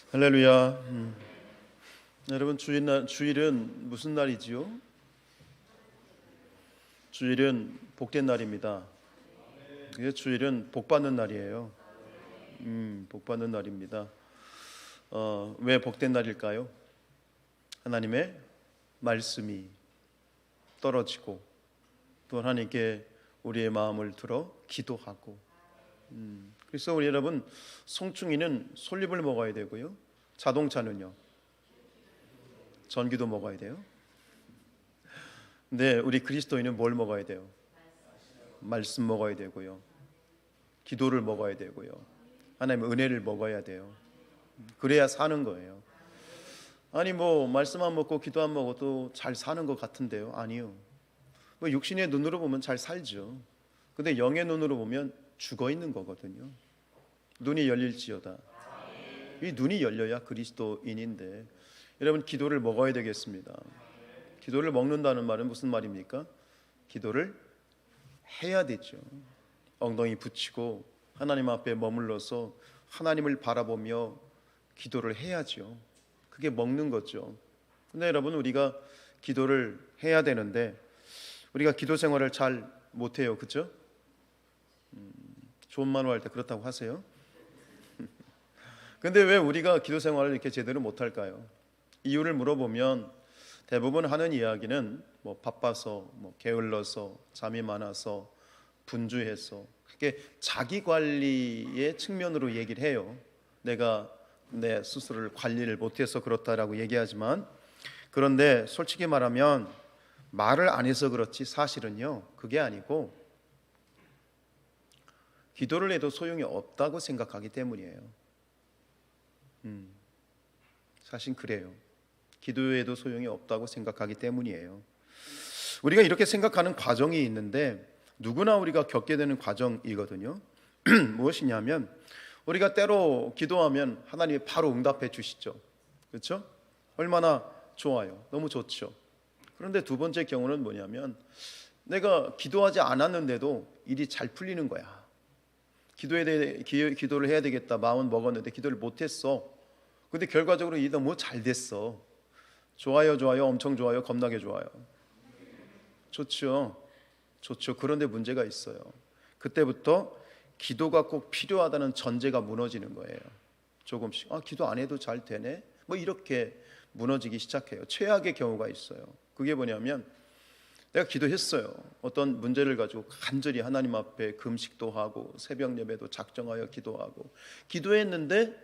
할렐루야. 여러분 주일은 무슨 날이지요? 주일은 복된 날입니다. 주일은 복 받는 날이에요. 복 받는 날입니다. 왜 복된 날일까요? 하나님의 말씀이 떨어지고 또 하나님께 우리의 마음을 들어 기도하고. 그래서 우리 여러분, 송충이는 솔잎을 먹어야 되고요. 자동차는요, 전기도 먹어야 돼요. 근데 우리 그리스도인은 뭘 먹어야 돼요? 말씀 먹어야 되고요. 기도를 먹어야 되고요. 하나님의 은혜를 먹어야 돼요. 그래야 사는 거예요. 아니 말씀 안 먹고 기도 안 먹어도 잘 사는 것 같은데요? 아니요. 육신의 눈으로 보면 잘 살죠. 근데 영의 눈으로 보면 죽어 있는 거거든요. 눈이 열릴지어다. 이 눈이 열려야 그리스도인인데, 여러분 기도를 먹어야 되겠습니다. 기도를 먹는다는 말은 무슨 말입니까? 기도를 해야 되죠. 엉덩이 붙이고 하나님 앞에 머물러서 하나님을 바라보며 기도를 해야죠. 그게 먹는 거죠. 근데 여러분, 우리가 기도를 해야 되는데 우리가 기도 생활을 잘 못해요. 그렇죠? 좋은 말로 할 때 그렇다고 하세요. 근데 왜 우리가 기도 생활을 이렇게 제대로 못할까요? 이유를 물어보면 대부분 하는 이야기는 바빠서, 게을러서, 잠이 많아서, 분주해서, 그게 자기 관리의 측면으로 얘기를 해요. 내가 내 스스로를 관리를 못해서 그렇다라고 얘기하지만, 그런데 솔직히 말하면 말을 안 해서 그렇지 사실은요, 그게 아니고 기도를 해도 소용이 없다고 생각하기 때문이에요. 사실 그래요. 기도해도 소용이 없다고 생각하기 때문이에요. 우리가 이렇게 생각하는 과정이 있는데 누구나 우리가 겪게 되는 과정이거든요. 무엇이냐면, 우리가 때로 기도하면 하나님이 바로 응답해 주시죠. 그렇죠? 얼마나 좋아요. 너무 좋죠. 그런데 두 번째 경우는 뭐냐면, 내가 기도하지 않았는데도 일이 잘 풀리는 거야. 기도를 해야 되겠다 마음은 먹었는데 기도를 못했어. 근데 결과적으로 일이 너무 잘 됐어. 좋아요, 엄청 좋아요, 겁나게 좋아요. 좋죠. 그런데 문제가 있어요. 그때부터 기도가 꼭 필요하다는 전제가 무너지는 거예요. 조금씩 기도 안 해도 잘 되네, 이렇게 무너지기 시작해요. 최악의 경우가 있어요. 그게 뭐냐면, 내가 기도했어요. 어떤 문제를 가지고 간절히 하나님 앞에 금식도 하고 새벽 예배도 작정하여 기도하고 기도했는데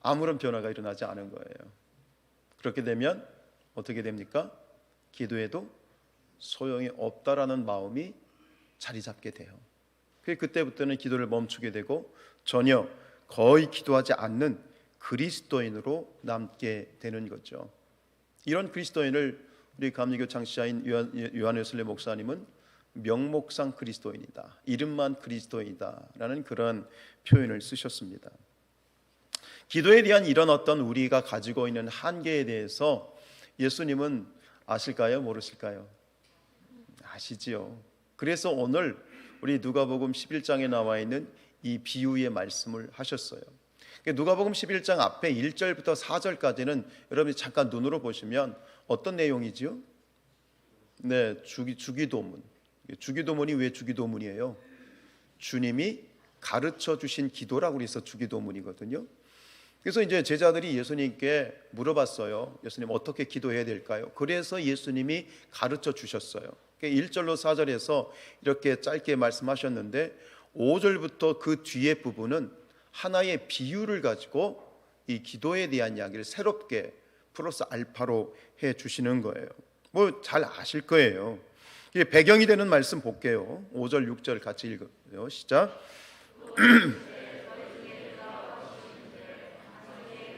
아무런 변화가 일어나지 않은 거예요. 그렇게 되면 어떻게 됩니까? 기도해도 소용이 없다라는 마음이 자리 잡게 돼요. 그때부터는 기도를 멈추게 되고 전혀 거의 기도하지 않는 그리스도인으로 남게 되는 거죠. 이런 그리스도인을 우리 감리교 창시자인 요한 웨슬리 목사님은 명목상 그리스도인이다, 이름만 그리스도인이다라는 그런 표현을 쓰셨습니다. 기도에 대한 이런 어떤 우리가 가지고 있는 한계에 대해서 예수님은 아실까요? 모르실까요? 아시지요. 그래서 오늘 우리 누가복음 11장에 나와 있는 이 비유의 말씀을 하셨어요. 누가복음 11장 앞에 1절부터 4절까지는 여러분이 잠깐 눈으로 보시면 어떤 내용이지요? 네, 주기도문. 주기도문이 왜 주기도문이에요? 주님이 가르쳐 주신 기도라고 해서 주기도문이거든요. 그래서 이제 제자들이 예수님께 물어봤어요. 예수님, 어떻게 기도해야 될까요? 그래서 예수님이 가르쳐 주셨어요. 1절로 4절에서 이렇게 짧게 말씀하셨는데 5절부터 그 뒤에 부분은 하나의 비유를 가지고 이 기도에 대한 이야기를 새롭게 플러스 알파로 해 주시는 거예요. 잘 아실 거예요. 배경이 되는 말씀 볼게요. 5절 6절 같이 읽어요. 시작.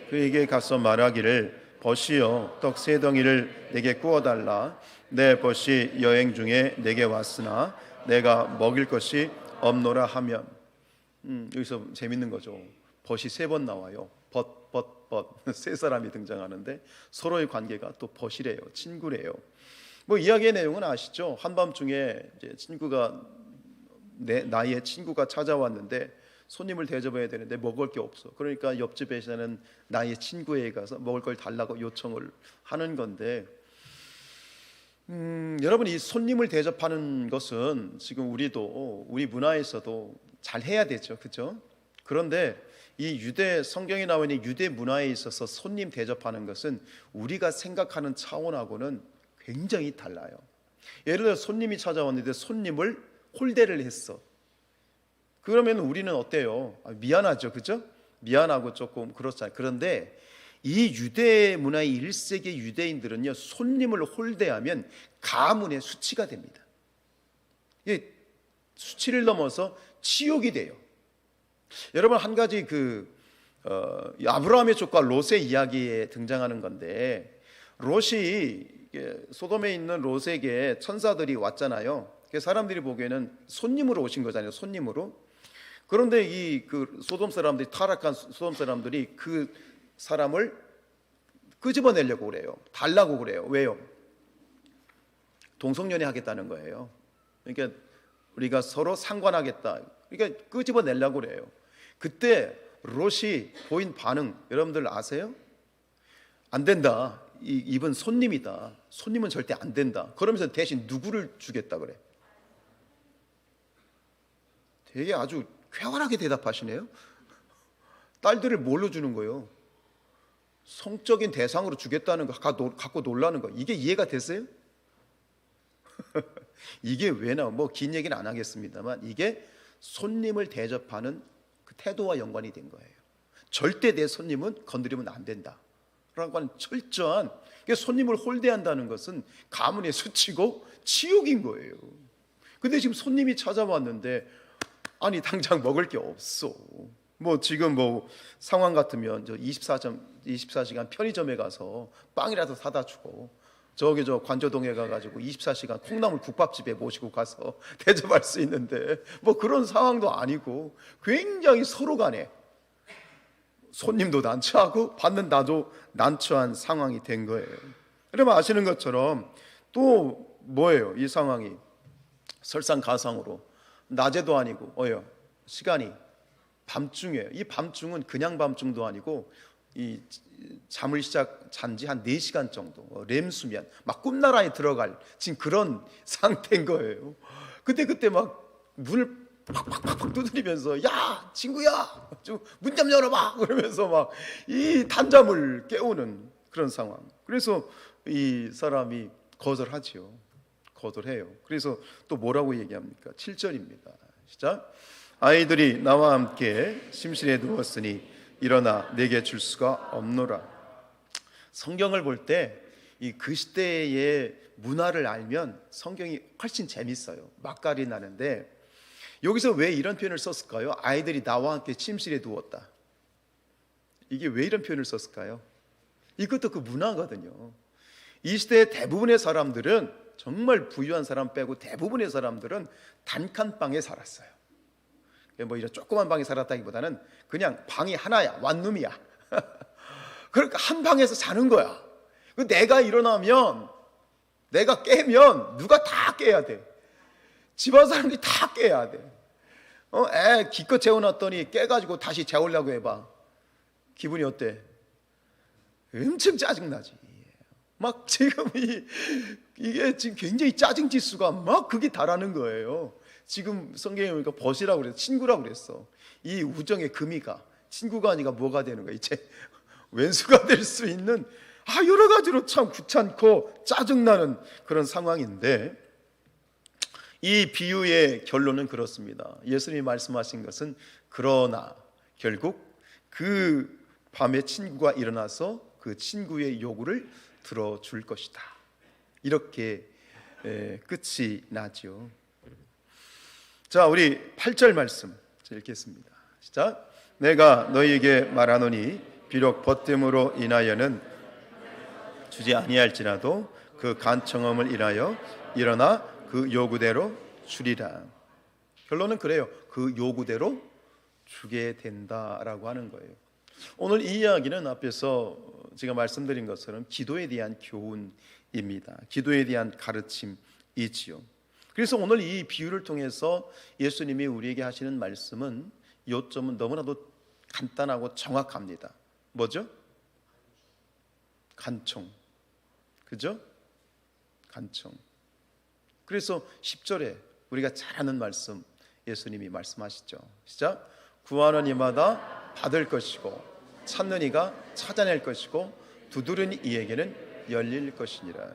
그에게 가서 말하기를, 벗이여 떡 세 덩이를 내게 구워달라. 내 벗이 여행 중에 내게 왔으나 내가 먹일 것이 없노라 하면. 여기서 재밌는 거죠. 벗이 3번 나와요. 벗 세 사람이 등장하는데 서로의 관계가 또 벗이래요. 친구래요. 이야기의 내용은 아시죠? 한밤중에 이제 나의 친구가 찾아왔는데 손님을 대접해야 되는데 먹을 게 없어. 그러니까 옆집에 사는 나의 친구에게 가서 먹을 걸 달라고 요청을 하는 건데, 여러분, 이 손님을 대접하는 것은 지금 우리 문화에서도 잘 해야 되죠, 그렇죠? 그런데 이 유대 성경에 나와 있는 유대 문화에 있어서 손님 대접하는 것은 우리가 생각하는 차원하고는 굉장히 달라요. 예를 들어 손님이 찾아왔는데 손님을 홀대를 했어. 그러면 우리는 어때요? 미안하죠, 그죠? 미안하고 조금 그렇잖아요. 그런데 이 유대 문화의 1세기 유대인들은요, 손님을 홀대하면 가문의 수치가 됩니다. 이 수치를 넘어서 치욕이 돼요. 여러분, 한 가지 아브라함의 조카 롯의 이야기에 등장하는 건데, 롯이 소돔에 있는 롯에게 천사들이 왔잖아요. 사람들이 보기에는 손님으로 오신 거잖아요, 손님으로. 그런데 소돔 사람들이, 타락한 소돔 사람들이 그 사람을 끄집어내려고 그래요. 달라고 그래요. 왜요? 동성연애 하겠다는 거예요. 그러니까 우리가 서로 상관하겠다. 그러니까 끄집어내려고 그래요. 그때 롯이 보인 반응 여러분들 아세요? 안 된다. 이분 손님이다. 손님은 절대 안 된다. 그러면서 대신 누구를 주겠다 그래. 되게 아주 쾌활하게 대답하시네요. 딸들을 뭘로 주는 거예요? 성적인 대상으로 주겠다는 거 갖고 놀라는 거. 이게 이해가 됐어요? 이게 왜 나와? 뭐 긴 얘기는 안 하겠습니다만 이게 손님을 대접하는 그 태도와 연관이 된 거예요. 절대 내 손님은 건드리면 안 된다 라고 하는 철저한, 손님을 홀대한다는 것은 가문의 수치고 치욕인 거예요. 근데 지금 손님이 찾아왔는데 아니 당장 먹을 게 없어. 뭐 지금 상황 같으면 24시간 편의점에 가서 빵이라도 사다 주고, 저기 관저동에 가가지고 24시간 콩나물 국밥집에 모시고 가서 대접할 수 있는데 뭐 그런 상황도 아니고 굉장히 서로 간에 손님도 난처하고 받는 나도 난처한 상황이 된 거예요. 그러면 아시는 것처럼 또 뭐예요? 이 상황이 설상가상으로 낮에도 아니고 시간이 밤중이에요. 이 밤중은 그냥 밤중도 아니고 이 잠을 잔지 한 4시간 정도 렘수면 막 꿈나라에 들어갈 지금 그런 상태인 거예요. 그때 막 문을 팍팍팍 두드리면서 야 친구야 문 좀 열어봐 그러면서 막 이 단잠을 깨우는 그런 상황. 그래서 이 사람이 거절하지요. 거절해요. 그래서 또 뭐라고 얘기합니까? 7절입니다. 시작. 아이들이 나와 함께 침실에 누웠으니 일어나 내게 줄 수가 없노라. 성경을 볼 때 그 시대의 문화를 알면 성경이 훨씬 재밌어요. 맛깔이 나는데 여기서 왜 이런 표현을 썼을까요? 아이들이 나와 함께 침실에 누웠다. 이게 왜 이런 표현을 썼을까요? 이것도 그 문화거든요. 이 시대의 대부분의 사람들은, 정말 부유한 사람 빼고 대부분의 사람들은 단칸방에 살았어요. 뭐 이런 조그만 방에 살았다기보다는 그냥 방이 하나야, 원룸이야. 그러니까 한 방에서 자는 거야. 내가 일어나면, 내가 깨면 누가 다 깨야 돼. 집안 사람들이 다 깨야 돼. 애 기껏 재워놨더니 깨가지고 다시 재우려고 해봐. 기분이 어때? 엄청 짜증나지. 막 지금 이게 지금 굉장히 짜증 지수가 막 극에 달하는 거예요. 지금 성경에 보니까 벗이라고 그랬어. 친구라고 그랬어. 이 우정의 금이가 친구가 아니라 뭐가 되는 거야? 이제 왼수가 될 수 있는 여러 가지로 참 귀찮고 짜증나는 그런 상황인데, 이 비유의 결론은 그렇습니다. 예수님이 말씀하신 것은 그러나 결국 그 밤에 친구가 일어나서 그 친구의 요구를 들어줄 것이다. 이렇게 끝이 나죠. 자, 우리 8절 말씀 읽겠습니다. 시작. 내가 너희에게 말하노니 비록 벗됨으로 인하여는 주지 아니할지라도 그 간청함을 인하여 일어나 그 요구대로 주리라. 결론은 그래요. 그 요구대로 주게 된다라고 하는 거예요. 오늘 이 이야기는 앞에서 제가 말씀드린 것처럼 기도에 대한 교훈입니다. 기도에 대한 가르침이지요. 그래서 오늘 이 비유를 통해서 예수님이 우리에게 하시는 말씀은 요점은 너무나도 간단하고 정확합니다. 뭐죠? 간청. 그죠? 간청. 그래서 10절에 우리가 잘 아는 말씀, 예수님이 말씀하시죠. 시작. 구하는 이마다 받을 것이고 찾는 이가 찾아낼 것이고 두드리는 이에게는 열릴 것이니라.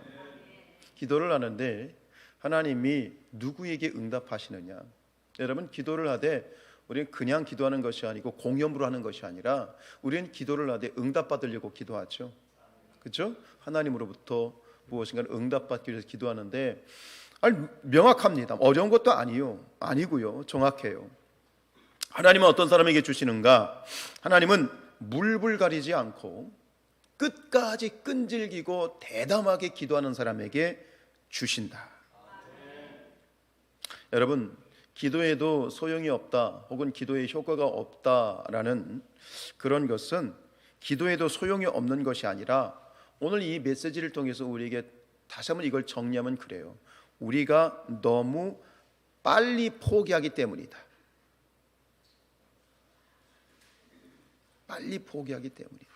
기도를 하는데 하나님이 누구에게 응답하시느냐? 여러분, 기도를 하되 우리는 그냥 기도하는 것이 아니고 공연부로 하는 것이 아니라 우리는 기도를 하되 응답받으려고 기도하죠. 그렇죠? 하나님으로부터 무엇인가 응답받기 위해서 기도하는데 명확합니다. 어려운 것도 아니고요. 정확해요. 하나님은 어떤 사람에게 주시는가? 하나님은 물불 가리지 않고 끝까지 끈질기고 대담하게 기도하는 사람에게 주신다. 여러분, 기도에도 소용이 없다 혹은 기도에 효과가 없다라는 그런 것은 기도에도 소용이 없는 것이 아니라 오늘 이 메시지를 통해서 우리에게 다시 한번 이걸 정리하면 그래요. 우리가 너무 빨리 포기하기 때문이다. 빨리 포기하기 때문이다.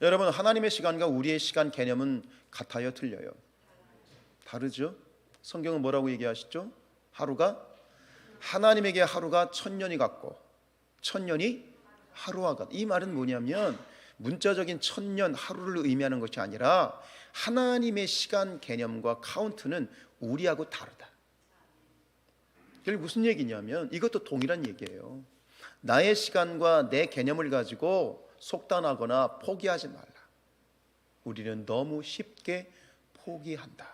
여러분, 하나님의 시간과 우리의 시간 개념은 같아요, 틀려요? 다르죠? 성경은 뭐라고 얘기하시죠? 하나님에게 하루가 1000년이 같고 1000년이 하루와 같다. 이 말은 뭐냐면 문자적인 1000년 하루를 의미하는 것이 아니라 하나님의 시간 개념과 카운트는 우리하고 다르다. 이게 무슨 얘기냐면 이것도 동일한 얘기예요. 나의 시간과 내 개념을 가지고 속단하거나 포기하지 말라. 우리는 너무 쉽게 포기한다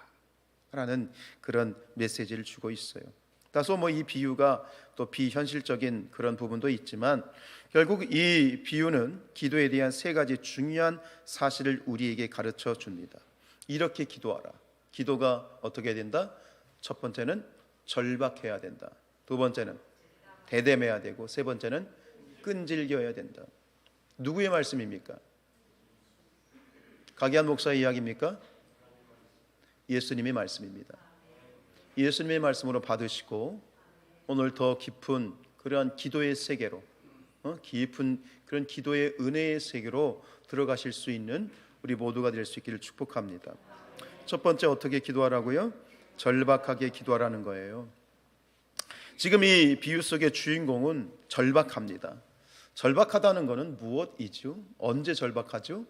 라는 그런 메시지를 주고 있어요. 다소 이 비유가 또 비현실적인 그런 부분도 있지만 결국 이 비유는 기도에 대한 세 가지 중요한 사실을 우리에게 가르쳐 줍니다. 이렇게 기도하라. 기도가 어떻게 해야 된다? 첫 번째는 절박해야 된다. 두 번째는 대담해야 되고 세 번째는 끈질겨야 된다. 누구의 말씀입니까? 가기한 목사의 이야기입니까? 예수님의 말씀입니다. 예수님의 말씀으로 받으시고 오늘 더 깊은 그러한 기도의 세계로 깊은 그런 기도의 은혜의 세계로 들어가실 수 있는 우리 모두가 될 수 있기를 축복합니다. 첫 번째 어떻게 기도하라고요? 절박하게 기도하라는 거예요. 지금 이 비유 속의 주인공은 절박합니다. 절박하다는 것은 무엇이죠? 언제 절박하죠?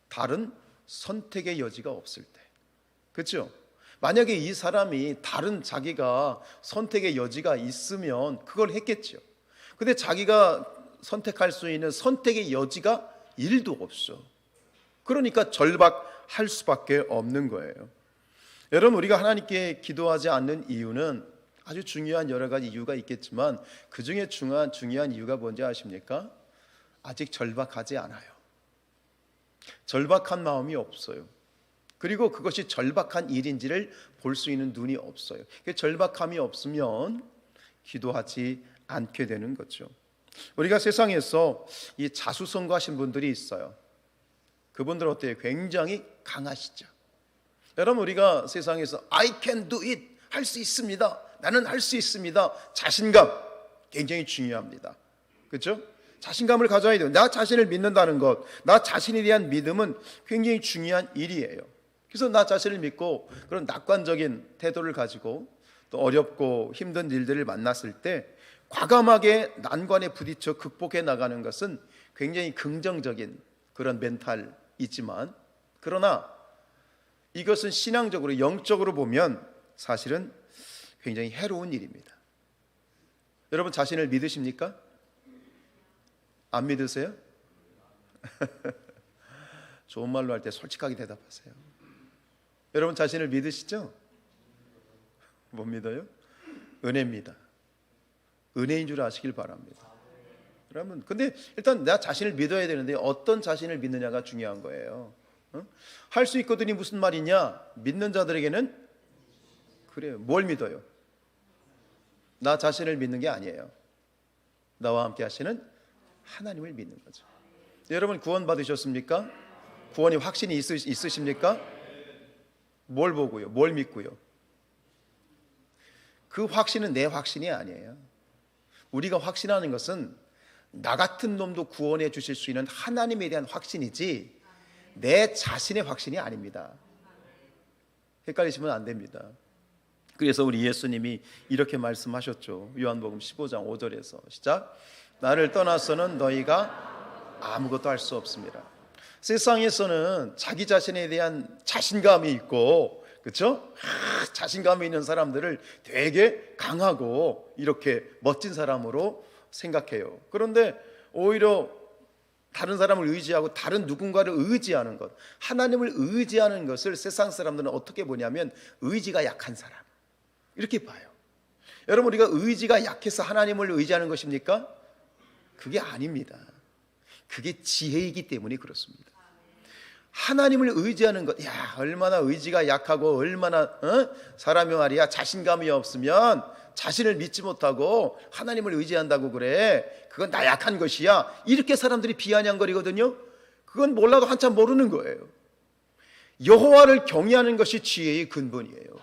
다른 선택의 여지가 없을 때. 그렇죠? 만약에 이 사람이 다른 자기가 선택의 여지가 있으면 그걸 했겠죠. 근데 자기가 선택할 수 있는 선택의 여지가 1도 없어. 그러니까 절박할 수밖에 없는 거예요. 여러분, 우리가 하나님께 기도하지 않는 이유는 아주 중요한 여러 가지 이유가 있겠지만 그 중에 중요한 이유가 뭔지 아십니까? 아직 절박하지 않아요. 절박한 마음이 없어요. 그리고 그것이 절박한 일인지를 볼 수 있는 눈이 없어요. 절박함이 없으면 기도하지 않게 되는 거죠. 우리가 세상에서 이 자수성가하신 분들이 있어요. 그분들 어때요? 굉장히 강하시죠. 여러분, 우리가 세상에서 I can do it, 할 수 있습니다, 나는 할 수 있습니다, 자신감 굉장히 중요합니다. 그렇죠? 자신감을 가져야 돼요. 나 자신을 믿는다는 것, 나 자신에 대한 믿음은 굉장히 중요한 일이에요. 그래서 나 자신을 믿고 그런 낙관적인 태도를 가지고 또 어렵고 힘든 일들을 만났을 때 과감하게 난관에 부딪혀 극복해 나가는 것은 굉장히 긍정적인 그런 멘탈이지만, 그러나 이것은 신앙적으로 영적으로 보면 사실은 굉장히 해로운 일입니다. 여러분, 자신을 믿으십니까? 안 믿으세요? 좋은 말로 할 때 솔직하게 대답하세요. 여러분, 자신을 믿으시죠? 못 믿어요? 은혜입니다. 은혜인 줄 아시길 바랍니다. 여러분, 근데 일단 나 자신을 믿어야 되는데 어떤 자신을 믿느냐가 중요한 거예요. 할 수 있거든이 무슨 말이냐? 믿는 자들에게는 그래요. 뭘 믿어요? 나 자신을 믿는 게 아니에요. 나와 함께 하시는 하나님을 믿는 거죠. 여러분, 구원 받으셨습니까? 구원이 확신이 있으십니까? 뭘 보고요? 뭘 믿고요? 그 확신은 내 확신이 아니에요. 우리가 확신하는 것은 나 같은 놈도 구원해 주실 수 있는 하나님에 대한 확신이지 내 자신의 확신이 아닙니다. 헷갈리시면 안 됩니다. 그래서 우리 예수님이 이렇게 말씀하셨죠. 요한복음 15장 5절에서 시작. 나를 떠나서는 너희가 아무것도 할 수 없습니다. 세상에서는 자기 자신에 대한 자신감이 있고, 그렇죠? 자신감이 있는 사람들을 되게 강하고 이렇게 멋진 사람으로 생각해요. 그런데 오히려 다른 사람을 의지하고 다른 누군가를 의지하는 것, 하나님을 의지하는 것을 세상 사람들은 어떻게 보냐면 의지가 약한 사람 이렇게 봐요. 여러분, 우리가 의지가 약해서 하나님을 의지하는 것입니까? 그게 아닙니다. 그게 지혜이기 때문에 그렇습니다. 하나님을 의지하는 것, 야, 얼마나 의지가 약하고 얼마나 사람이 말이야 자신감이 없으면 자신을 믿지 못하고 하나님을 의지한다고 그래, 그건 나약한 것이야, 이렇게 사람들이 비아냥거리거든요. 그건 몰라도 한참 모르는 거예요. 여호와를 경외하는 것이 지혜의 근본이에요.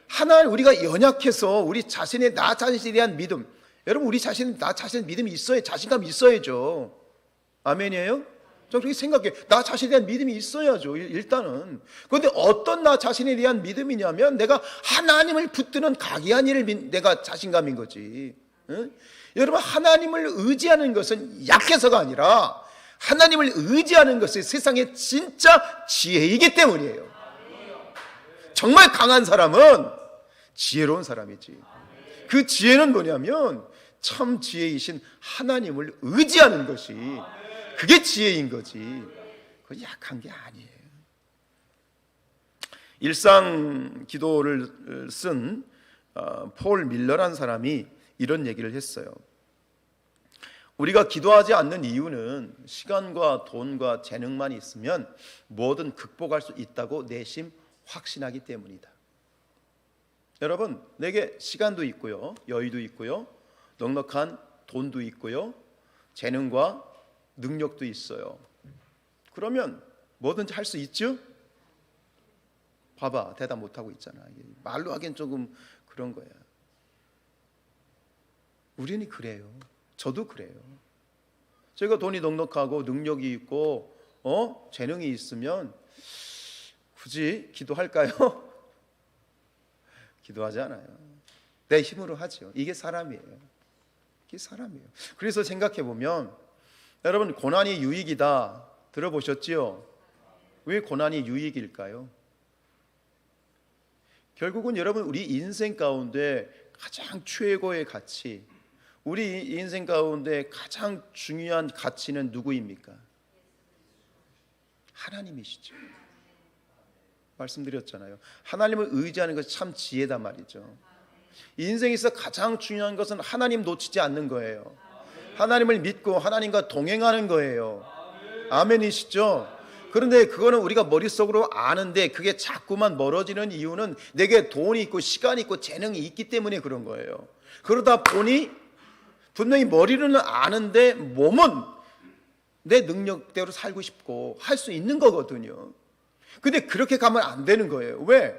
하나님, 우리가 연약해서 우리 자신의 나 자신에 대한 믿음, 여러분 우리 자신 나 자신의 믿음이 있어야, 자신감이 있어야죠. 아멘이에요? 저 그렇게 생각해. 나 자신에 대한 믿음이 있어야죠, 일단은. 그런데 어떤 나 자신에 대한 믿음이냐면 내가 하나님을 붙드는 각이한 일을 내가 자신감인 거지. 응? 여러분, 하나님을 의지하는 것은 약해서가 아니라 하나님을 의지하는 것이 세상의 진짜 지혜이기 때문이에요. 정말 강한 사람은 지혜로운 사람이지. 그 지혜는 뭐냐면 참 지혜이신 하나님을 의지하는 것이, 그게 지혜인 거지. 그건 약한 게 아니에요. 일상 기도를 쓴 폴 밀러라는 사람이 이런 얘기를 했어요. 우리가 기도하지 않는 이유는 시간과 돈과 재능만 있으면 뭐든 극복할 수 있다고 내심 확신하기 때문이다. 여러분, 내게 시간도 있고요, 여유도 있고요, 넉넉한 돈도 있고요, 재능과 능력도 있어요. 그러면 뭐든지 할 수 있죠? 봐봐, 대답 못하고 있잖아. 말로 하기엔 조금 그런 거야. 우리는 그래요. 저도 그래요. 제가 돈이 넉넉하고 능력이 있고 재능이 있으면 굳이 기도할까요? 기도하지 않아요. 내 힘으로 하죠. 이게 사람이에요. 이게 사람이에요. 그래서 생각해 보면 여러분, 고난이 유익이다 들어보셨지요? 왜 고난이 유익일까요? 결국은 여러분, 우리 인생 가운데 가장 최고의 가치, 우리 인생 가운데 가장 중요한 가치는 누구입니까? 하나님이시죠. 말씀드렸잖아요. 하나님을 의지하는 것이 참 지혜다 말이죠. 인생에서 가장 중요한 것은 하나님 놓치지 않는 거예요. 하나님을 믿고 하나님과 동행하는 거예요. 아멘이시죠? 그런데 그거는 우리가 머릿속으로 아는데 그게 자꾸만 멀어지는 이유는 내게 돈이 있고 시간이 있고 재능이 있기 때문에 그런 거예요. 그러다 보니 분명히 머리로는 아는데 몸은 내 능력대로 살고 싶고 할 수 있는 거거든요. 근데 그렇게 가면 안 되는 거예요. 왜?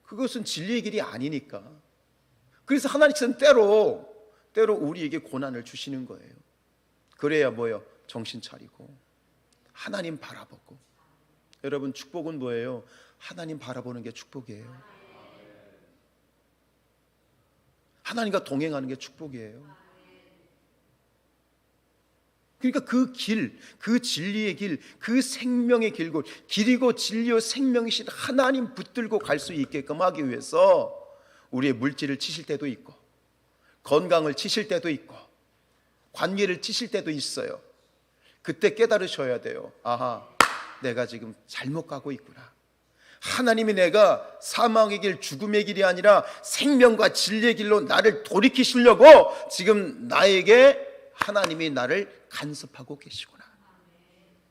그것은 진리의 길이 아니니까. 그래서 하나님께서는 때로 우리에게 고난을 주시는 거예요. 그래야 뭐예요? 정신 차리고 하나님 바라보고. 여러분, 축복은 뭐예요? 하나님 바라보는 게 축복이에요. 하나님과 동행하는 게 축복이에요. 그러니까 그 길, 그 진리의 길, 그 생명의 길고 길이고 진리요 생명이신 하나님 붙들고 갈 수 있게끔 하기 위해서 우리의 물질을 치실 때도 있고 건강을 치실 때도 있고 관계를 치실 때도 있어요. 그때 깨달으셔야 돼요. 아하, 내가 지금 잘못 가고 있구나. 하나님이 내가 사망의 길, 죽음의 길이 아니라 생명과 진리의 길로 나를 돌이키시려고 지금 나에게 하나님이 나를 간섭하고 계시구나.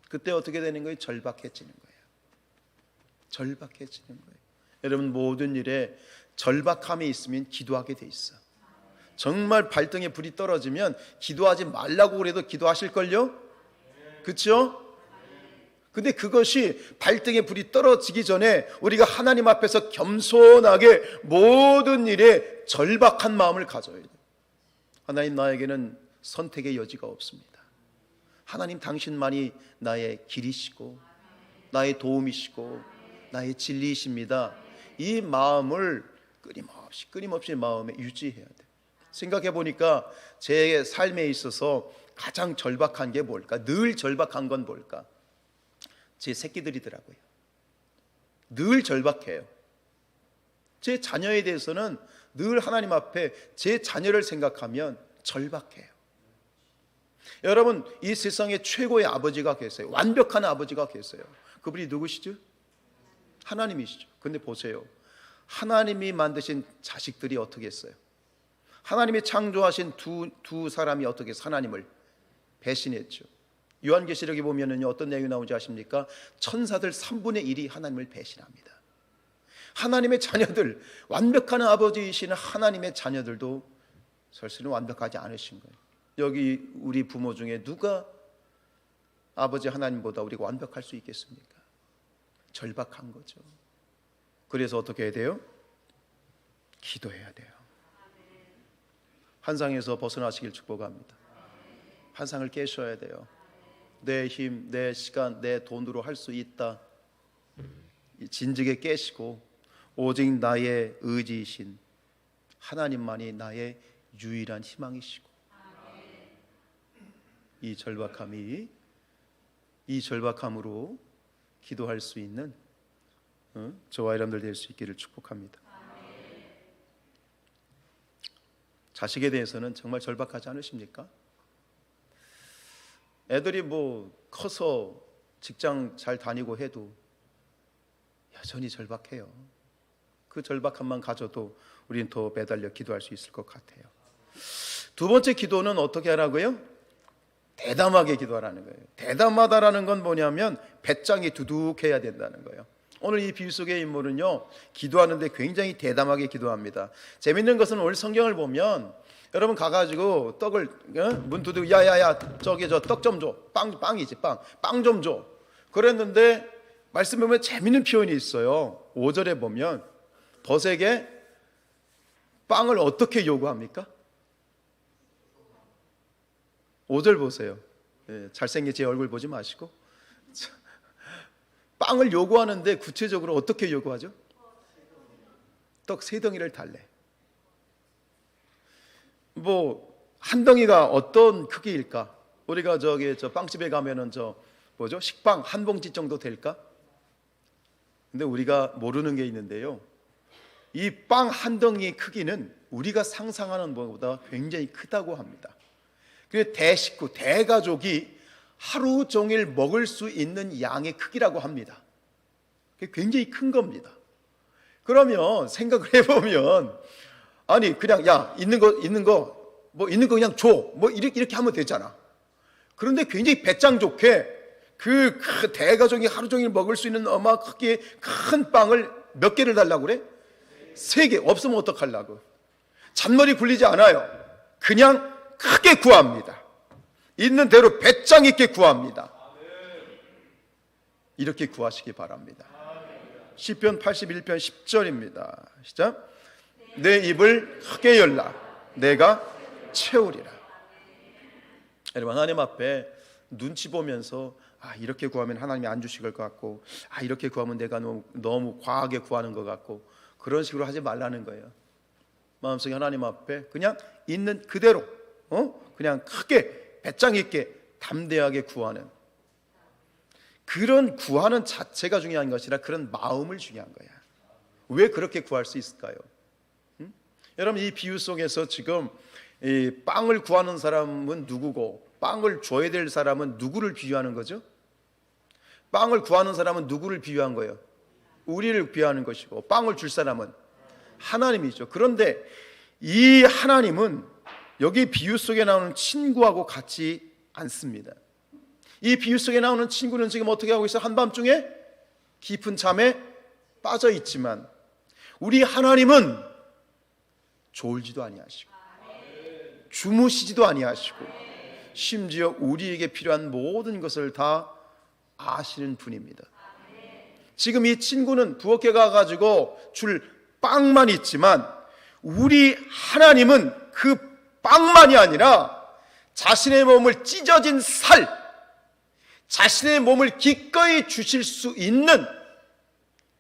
그때 어떻게 되는 거예요? 절박해지는 거예요. 절박해지는 거예요. 여러분, 모든 일에 절박함이 있으면 기도하게 돼 있어. 정말 발등에 불이 떨어지면 기도하지 말라고 그래도 기도하실걸요? 그렇죠? 근데 그것이 발등에 불이 떨어지기 전에 우리가 하나님 앞에서 겸손하게 모든 일에 절박한 마음을 가져야 돼요. 하나님, 나에게는 선택의 여지가 없습니다. 하나님, 당신만이 나의 길이시고 나의 도움이시고 나의 진리이십니다. 이 마음을 끊임없이 마음에 유지해야 돼요. 생각해 보니까 제 삶에 있어서 가장 절박한 게 뭘까? 늘 절박한 건 뭘까? 제 새끼들이더라고요. 늘 절박해요. 제 자녀에 대해서는 늘 하나님 앞에 제 자녀를 생각하면 절박해요. 여러분, 이 세상에 최고의 아버지가 계세요. 완벽한 아버지가 계세요. 그분이 누구시죠? 하나님이시죠. 근데 보세요, 하나님이 만드신 자식들이 어떻게 했어요? 하나님이 창조하신 두 사람이 어떻게 해서 하나님을 배신했죠. 요한계시록에 보면은 어떤 내용이 나오는지 아십니까? 천사들 3분의 1이 하나님을 배신합니다. 하나님의 자녀들, 완벽한 아버지이신 하나님의 자녀들도 설사는 완벽하지 않으신 거예요. 여기 우리 부모 중에 누가 아버지 하나님보다 우리가 완벽할 수 있겠습니까? 절박한 거죠. 그래서 어떻게 해야 돼요? 기도해야 돼요. 환상에서 벗어나시길 축복합니다. 환상을 깨셔야 돼요. 내 힘, 내 시간, 내 돈으로 할 수 있다, 진즉에 깨시고 오직 나의 의지이신 하나님만이 나의 유일한 희망이시고, 이 절박함으로 기도할 수 있는 저와 여러분들 될 수 있기를 축복합니다. 자식에 대해서는 정말 절박하지 않으십니까? 애들이 커서 직장 잘 다니고 해도 여전히 절박해요. 그 절박함만 가져도 우리는 더 매달려 기도할 수 있을 것 같아요. 두 번째 기도는 어떻게 하라고요? 대담하게 기도하라는 거예요. 대담하다라는 건 뭐냐면 배짱이 두둑해야 된다는 거예요. 오늘 이 비유 속의 인물은요, 기도하는데 굉장히 대담하게 기도합니다. 재밌는 것은 오늘 성경을 보면 여러분 가가지고 떡을 문 두드리고 야야야 저기 저 떡 좀 줘, 빵이지 빵 좀 줘 그랬는데, 말씀 보면 재밌는 표현이 있어요. 5절에 보면 벗에게 빵을 어떻게 요구합니까? 5절 보세요. 잘생긴 제 얼굴 보지 마시고 빵을 요구하는데 구체적으로 어떻게 요구하죠? 떡 3덩이를 달래. 한 덩이가 어떤 크기일까? 우리가 저 빵집에 가면은 식빵 한 봉지 정도 될까? 근데 우리가 모르는 게 있는데요, 이 빵 한 덩이의 크기는 우리가 상상하는 것보다 굉장히 크다고 합니다. 그 대식구, 대가족이 하루 종일 먹을 수 있는 양의 크기라고 합니다. 그게 굉장히 큰 겁니다. 그러면 생각을 해보면, 아니 그냥 있는 거 그냥 줘, 이렇게 하면 되잖아. 그런데 굉장히 배짱 좋게 그 대가족이 하루 종일 먹을 수 있는 크기의 큰 빵을 몇 개를 달라고 그래? 3개. 없으면 어떡하려고? 잔머리 굴리지 않아요. 그냥 크게 구합니다. 있는 대로 배짱 있게 구합니다. 이렇게 구하시기 바랍니다. 시편 81편 10절입니다. 시작. 내 입을 크게 열라 내가 채우리라. 여러분, 하나님 앞에 눈치 보면서 이렇게 구하면 하나님이 안 주실 것 같고, 이렇게 구하면 내가 너무 과하게 구하는 것 같고, 그런 식으로 하지 말라는 거예요. 마음속에 하나님 앞에 그냥 있는 그대로 그냥 크게 배짱 있게 담대하게 구하는, 그런 구하는 자체가 중요한 것이라 그런 마음을 중요한 거야. 왜 그렇게 구할 수 있을까요? 여러분, 이 비유 속에서 지금 이 빵을 구하는 사람은 누구고 빵을 줘야 될 사람은 누구를 비유하는 거죠? 빵을 구하는 사람은 누구를 비유한 거예요? 우리를 비유하는 것이고, 빵을 줄 사람은 하나님이죠. 그런데 이 하나님은 여기 비유 속에 나오는 친구하고 같지 않습니다. 이 비유 속에 나오는 친구는 지금 어떻게 하고 있어요? 한밤중에 깊은 잠에 빠져 있지만, 우리 하나님은 졸지도 아니하시고 주무시지도 아니하시고 심지어 우리에게 필요한 모든 것을 다 아시는 분입니다. 지금 이 친구는 부엌에 가가지고 줄 빵만 있지만, 우리 하나님은 그 빵만이 아니라 자신의 몸을 찢어진 살, 자신의 몸을 기꺼이 주실 수 있는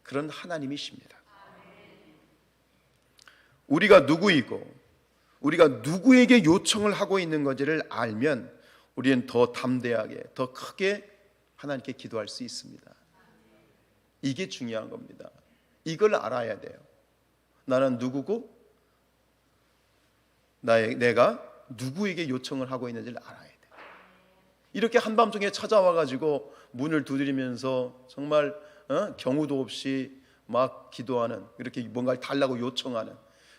그런 하나님이십니다. 우리가 누구이고 우리가 누구에게 요청을 하고 있는 건지를 알면 우리는 더 담대하게, 더 크게 하나님께 기도할 수 있습니다. 이게 중요한 겁니다. 이걸 알아야 돼요. 나는 누구고 내가 누구에게 요청을 하고 있는지를 알아야 돼요. 이렇게 한밤중에 찾아와가지고 문을 두드리면서 정말 경우도 없이 막 기도하는, 이렇게 뭔가를 달라고 요청하는,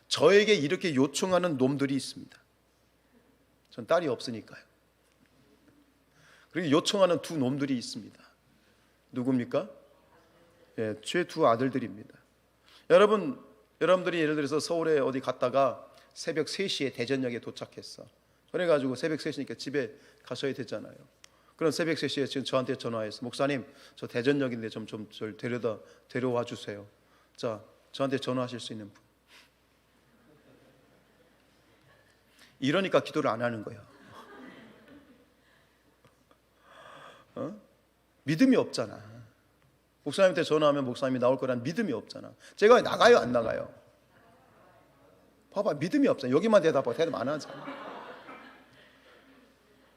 저에게 이렇게 요청하는 놈들이 있습니다. 전 딸이 없으니까요. 그리고 요청하는 두 놈들이 있습니다. 누굽니까? 예, 제 두 아들들입니다. 여러분들이 예를 들어서 서울에 어디 갔다가 새벽 3시에 대전역에 도착했어. 그래가지고 새벽 3시니까 집에 가셔야 되잖아요. 그럼 새벽 3시에 지금 저한테 전화해서 목사님 저 대전역인데 좀 저를 데려와 주세요. 자, 저한테 전화하실 수 있는 분. 이러니까 기도를 안 하는 거야. 믿음이 없잖아. 목사님한테 전화하면 목사님이 나올 거란 믿음이 없잖아. 제가 나가요 안 나가요? 봐봐, 믿음이 없잖아. 여기만 대답하고 대답 안 하잖아.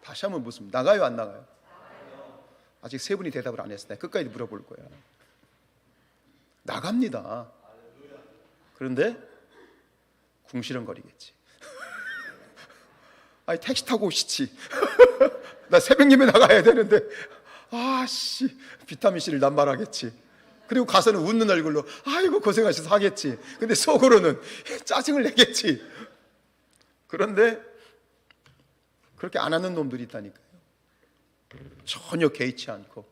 다시 한번 묻습니다. 나가요 안 나가요? 아직 세 분이 대답을 안 했어. 내가 끝까지 물어볼 거야. 나갑니다. 그런데 궁시렁거리겠지. 아니 택시 타고 오시지. 나 새벽 예배 나가야 되는데 아씨 비타민C를 남발하겠지. 그리고 가서는 웃는 얼굴로 아이고 고생하셔서 하겠지. 근데 속으로는 짜증을 내겠지. 그런데 그렇게 안 하는 놈들이 있다니까요. 전혀 개의치 않고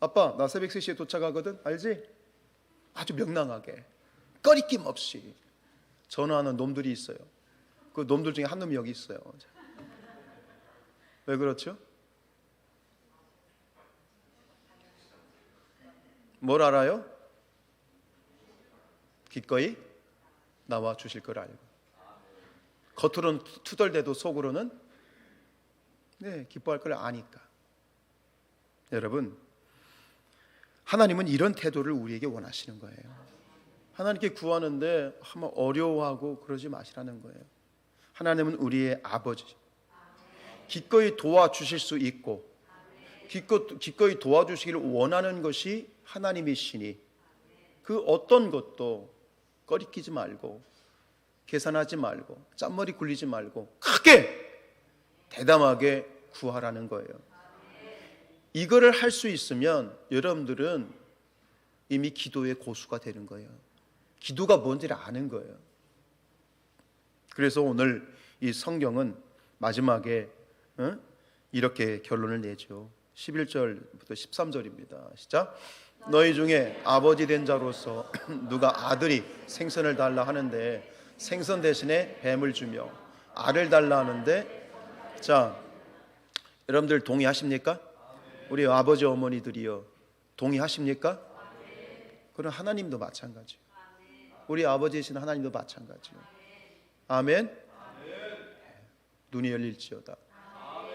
아빠 나 새벽 3시에 도착하거든 알지? 아주 명랑하게 꺼리낌 없이 전화하는 놈들이 있어요. 그 놈들 중에 한 놈이 여기 있어요. 왜 그렇죠? 뭘 알아요? 기꺼이 나와 주실 걸 알고 겉으로는 투덜대도 속으로는 기뻐할 걸 아니까. 여러분, 하나님은 이런 태도를 우리에게 원하시는 거예요. 하나님께 구하는데 한번 어려워하고 그러지 마시라는 거예요. 하나님은 우리의 아버지, 기꺼이 도와주실 수 있고 기꺼이 도와주시기를 원하는 것이 하나님이시니 그 어떤 것도 꺼리끼지 말고 계산하지 말고 짠머리 굴리지 말고 크게 대담하게 구하라는 거예요. 이거를 할 수 있으면 여러분들은 이미 기도의 고수가 되는 거예요. 기도가 뭔지를 아는 거예요. 그래서 오늘 이 성경은 마지막에 이렇게 결론을 내죠. 11절부터 13절입니다. 시작. 너희 중에 아버지 된 자로서 누가 아들이 생선을 달라 하는데 생선 대신에 뱀을 주며 알을 달라 하는데, 자, 여러분들 동의하십니까? 우리 아버지 어머니들이요, 동의하십니까? 그럼 하나님도 마찬가지요. 우리 아버지이신 하나님도 마찬가지요. 아멘. 눈이 열릴지어다.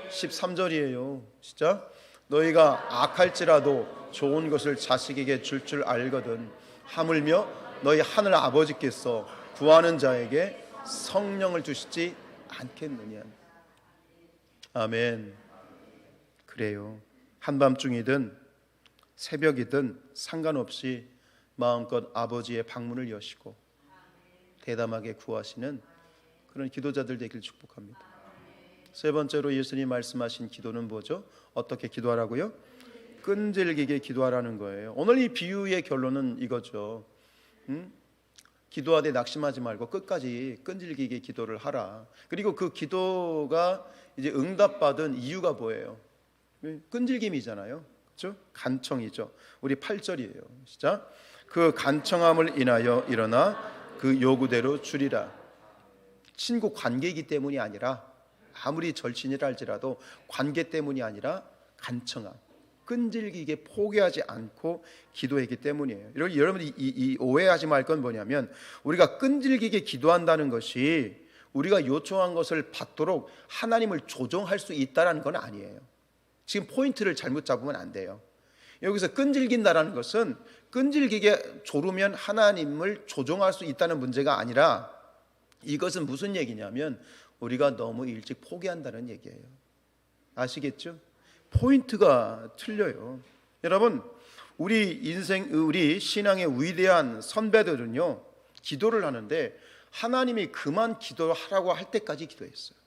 13절이에요. 시작. 너희가 악할지라도 좋은 것을 자식에게 줄 알거든 하물며 너희 하늘 아버지께서 구하는 자에게 성령을 주시지 않겠느냐. 아멘. 그래요. 한밤중이든 새벽이든 상관없이 마음껏 아버지의 방문을 여시고 대담하게 구하시는 그런 기도자들 되길 축복합니다. 세 번째로 예수님이 말씀하신 기도는 뭐죠? 어떻게 기도하라고요? 끈질기게 기도하라는 거예요. 오늘 이 비유의 결론은 이거죠. 기도하되 낙심하지 말고 끝까지 끈질기게 기도를 하라. 그리고 그 기도가 이제 응답받은 이유가 뭐예요? 끈질김이잖아요. 그렇죠? 간청이죠. 우리 8절이에요. 시작. 그 간청함을 인하여 일어나 그 요구대로 주리라. 친구 관계이기 때문이 아니라, 아무리 절친이라 할지라도 관계 때문이 아니라 간청함, 끈질기게 포기하지 않고 기도했기 때문이에요. 여러분이 이 오해하지 말 건 뭐냐면, 우리가 끈질기게 기도한다는 것이 우리가 요청한 것을 받도록 하나님을 조정할 수 있다는 건 아니에요. 지금 포인트를 잘못 잡으면 안 돼요. 여기서 끈질긴다라는 것은 끈질기게 조르면 하나님을 조정할 수 있다는 문제가 아니라, 이것은 무슨 얘기냐면 우리가 너무 일찍 포기한다는 얘기예요. 아시겠죠? 포인트가 틀려요. 여러분, 우리 신앙의 위대한 선배들은요, 기도를 하는데 하나님이 그만 기도하라고 할 때까지 기도했어요.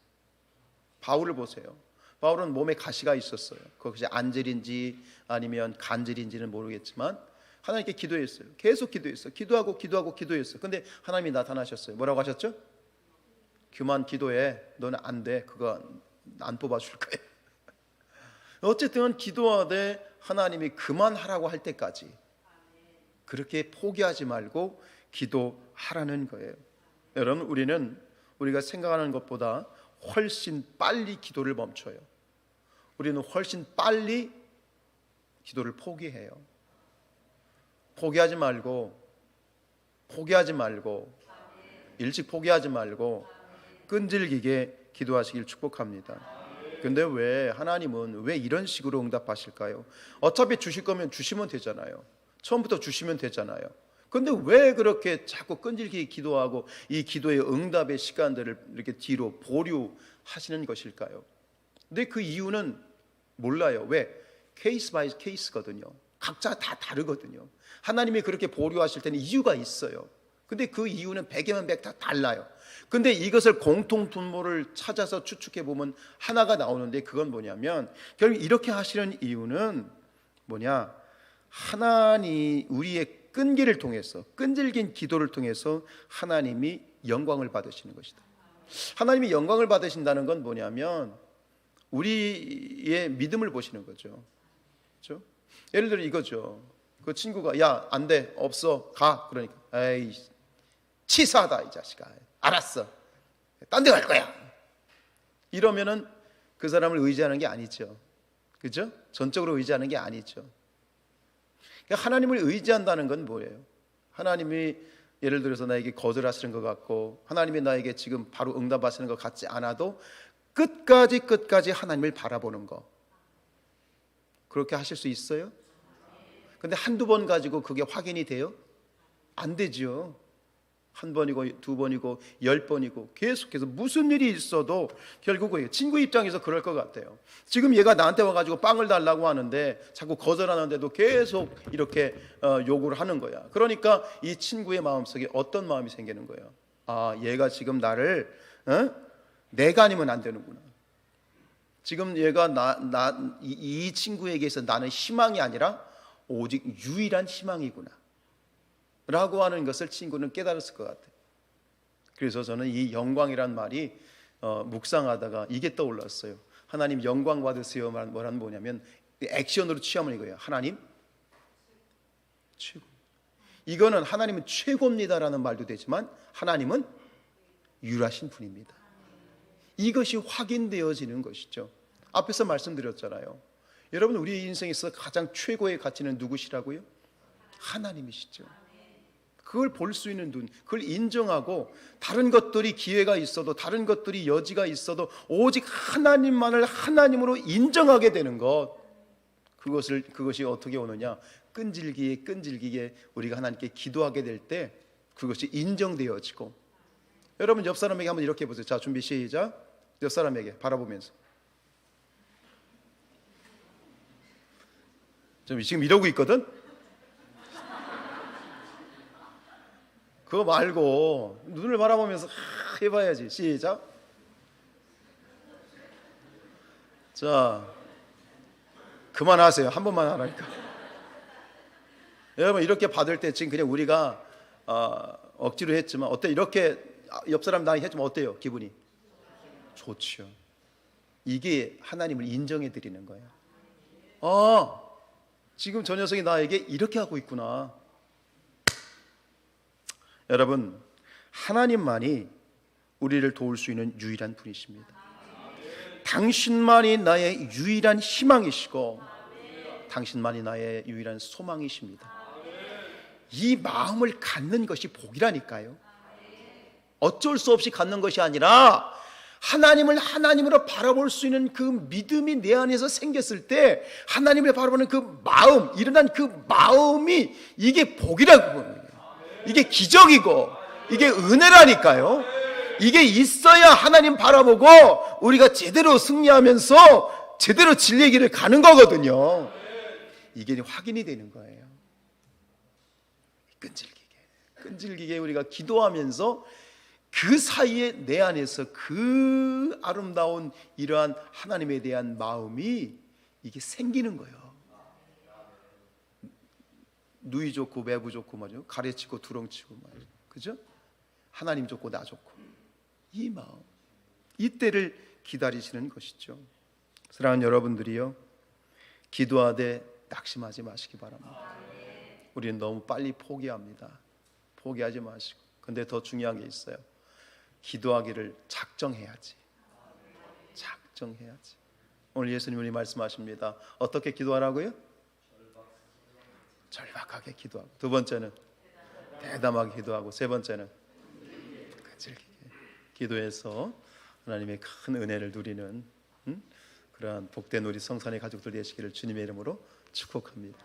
바울을 보세요. 바울은 몸에 가시가 있었어요. 그것이 안질인지 아니면 간질인지는 모르겠지만 하나님께 기도했어요. 계속 기도했어요. 기도하고 기도했어요. 근데 하나님이 나타나셨어요. 뭐라고 하셨죠? 그만 기도해. 너는 안 돼. 그거 안 뽑아줄 거야. 어쨌든 기도하되 하나님이 그만하라고 할 때까지 그렇게 포기하지 말고 기도하라는 거예요. 여러분, 우리가 생각하는 것보다 훨씬 빨리 기도를 멈춰요. 우리는 훨씬 빨리 기도를 포기해요. 포기하지 말고 일찍 포기하지 말고 끈질기게 기도하시길 축복합니다. 근데 왜 하나님은 왜 이런 식으로 응답하실까요? 어차피 주실 거면 주시면 되잖아요. 처음부터 주시면 되잖아요. 근데 왜 그렇게 자꾸 끈질기게 기도하고 이 기도의 응답의 시간들을 이렇게 뒤로 보류하시는 것일까요? 근데 그 이유는 몰라요. 왜? 케이스 바이 케이스거든요. 각자 다 다르거든요. 하나님이 그렇게 보류하실 때는 이유가 있어요. 근데 그 이유는 100이면 100 다 달라요. 근데 이것을 공통 분모를 찾아서 추측해 보면 하나가 나오는데, 그건 뭐냐면 결국 이렇게 하시는 이유는 뭐냐? 하나님 우리의 끈기를 통해서, 끈질긴 기도를 통해서 하나님이 영광을 받으시는 것이다. 하나님이 영광을 받으신다는 건 뭐냐면 우리의 믿음을 보시는 거죠. 그렇죠? 예를 들어 이거죠. 그 친구가 야, 안 돼, 없어, 가. 그러니까 에이, 치사하다 이 자식아. 알았어, 딴 데 갈 거야. 이러면은 그 사람을 의지하는 게 아니죠. 그죠? 전적으로 의지하는 게 아니죠. 그러니까 하나님을 의지한다는 건 뭐예요? 하나님이 예를 들어서 나에게 거절하시는 것 같고 하나님이 나에게 지금 바로 응답하시는 것 같지 않아도 끝까지 하나님을 바라보는 거. 그렇게 하실 수 있어요? 근데 한두 번 가지고 그게 확인이 돼요? 안 되죠. 한 번이고 두 번이고 10번이고 계속해서 무슨 일이 있어도 결국은 친구 입장에서 그럴 것 같아요. 지금 얘가 나한테 와가지고 빵을 달라고 하는데 자꾸 거절하는데도 계속 이렇게 요구를 하는 거야. 그러니까 이 친구의 마음속에 어떤 마음이 생기는 거예요? 아, 얘가 지금 나를 내가 아니면 안 되는구나. 지금 얘가 이 친구에게서 나는 희망이 아니라 오직 유일한 희망이구나 라고 하는 것을 친구는 깨달았을 것 같아요. 그래서 저는 이 영광이란 말이 묵상하다가 이게 떠올랐어요. 하나님 영광 받으세요 말은 뭐냐면 액션으로 취하면 이거예요. 하나님 최고. 이거는 하나님은 최고입니다라는 말도 되지만 하나님은 유일하신 분입니다. 이것이 확인되어지는 것이죠. 앞에서 말씀드렸잖아요. 여러분, 우리 인생에서 가장 최고의 가치는 누구시라고요? 하나님이시죠. 그걸 볼 수 있는 눈, 그걸 인정하고 다른 것들이 기회가 있어도 다른 것들이 여지가 있어도 오직 하나님만을 하나님으로 인정하게 되는 것, 그것이 어떻게 오느냐? 끈질기게 우리가 하나님께 기도하게 될 때 그것이 인정되어지고. 여러분, 옆 사람에게 한번 이렇게 해보세요. 자, 준비 시작. 옆 사람에게 바라보면서 지금 이러고 있거든? 그거 말고 눈을 바라보면서 해봐야지. 시작. 자, 그만하세요. 한 번만 하라니까. 여러분, 이렇게 받을 때 지금 그냥 우리가 억지로 했지만 어때? 이렇게 옆 사람 나에게 했지만 어때요? 기분이 좋죠. 이게 하나님을 인정해 드리는 거예요. 지금 저 녀석이 나에게 이렇게 하고 있구나. 여러분, 하나님만이 우리를 도울 수 있는 유일한 분이십니다. 당신만이 나의 유일한 희망이시고 당신만이 나의 유일한 소망이십니다. 이 마음을 갖는 것이 복이라니까요. 어쩔 수 없이 갖는 것이 아니라 하나님을 하나님으로 바라볼 수 있는 그 믿음이 내 안에서 생겼을 때 하나님을 바라보는 그 마음, 일어난 그 마음이 이게 복이라고 보는 거예요. 이게 기적이고 이게 은혜라니까요. 이게 있어야 하나님 바라보고 우리가 제대로 승리하면서 제대로 진리의 길을 가는 거거든요. 이게 확인이 되는 거예요. 끈질기게 우리가 기도하면서 그 사이에 내 안에서 그 아름다운 이러한 하나님에 대한 마음이 이게 생기는 거예요. 누이 좋고 매부 좋고 말이죠. 가래치고 두렁치고 말이죠. 그죠? 하나님 좋고 나 좋고 이 마음, 이때를 기다리시는 것이죠. 사랑하는 여러분들이요, 기도하되 낙심하지 마시기 바랍니다. 우리는 너무 빨리 포기합니다. 포기하지 마시고. 근데 더 중요한 게 있어요. 기도하기를 작정해야지. 오늘 예수님이 말씀하십니다. 어떻게 기도하라고요? 절박하게 기도하고, 두 번째는 대담하게 기도하고, 세 번째는 끈질기게 기도해서 하나님의 큰 은혜를 누리는 그러한 복된 우리 성산의 가족들 되시기를 주님의 이름으로 축복합니다.